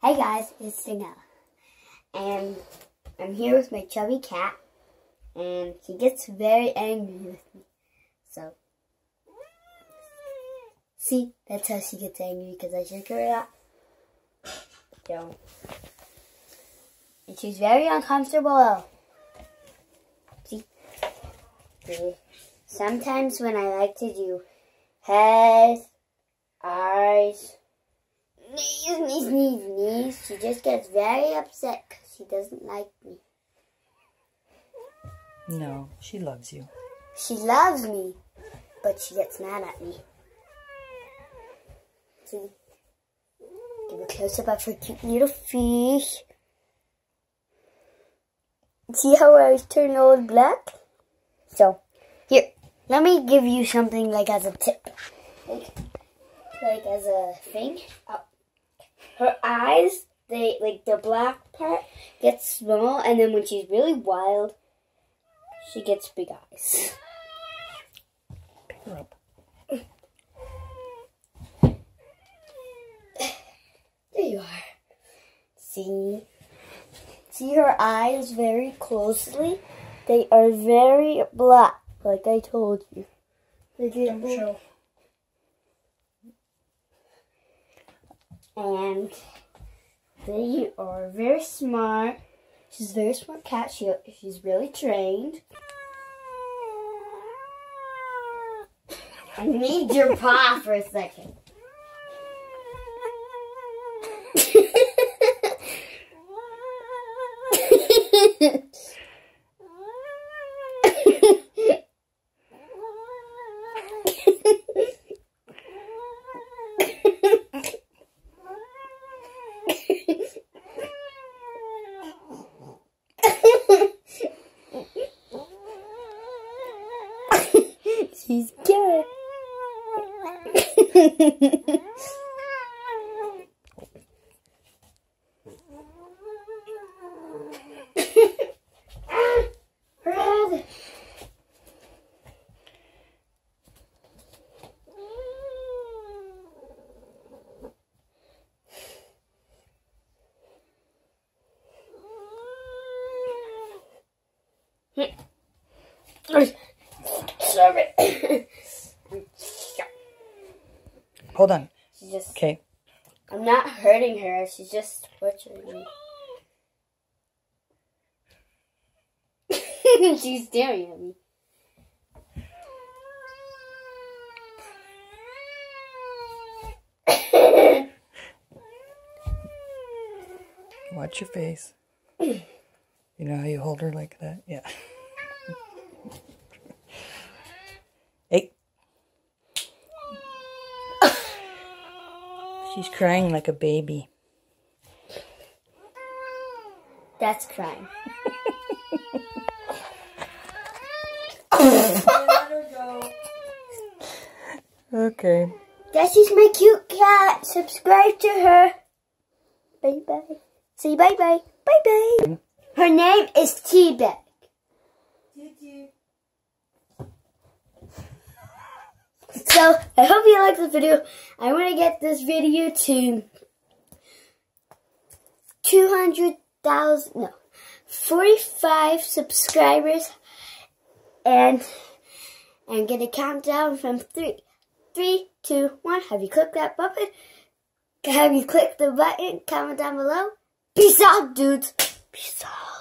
Hey guys, it's Danielle, and I'm here with my chubby cat, and she gets very angry with me. So, see, that's how she gets angry, because I shake her up. So, and she's very uncomfortable. See? Sometimes when I like to do head, eyes, knees, she just gets very upset because she doesn't like me. No, she loves you. She loves me, but she gets mad at me. See? Give a close-up of her cute little fish. See how I turn all black? So, here, let me give you something like as a tip. Like as a thing. Her eyes, the black part gets small, and then when she's really wild, she gets big eyes. Pick her up. There you are. See her eyes very closely? They are very black, like I told you. Don't show. And they are very smart. She's a very smart cat. She's really trained. I need your paw for a second. She's good. Red. Serve it. Hold on. She's just. Okay. I'm not hurting her. She's just torturing me. She's staring at me. Watch your face. You know how you hold her like that? Yeah. Hey. She's crying like a baby. That's crying. Okay. She's my cute cat. Subscribe to her. Bye bye. Say bye bye. Bye bye. Her name is Teabag. So, I hope you liked the video. I want to get this video to 45 subscribers and get a countdown from 3, 2, 1. Have you clicked that button? Have you clicked the button? Comment down below. Peace out, dudes. Peace out.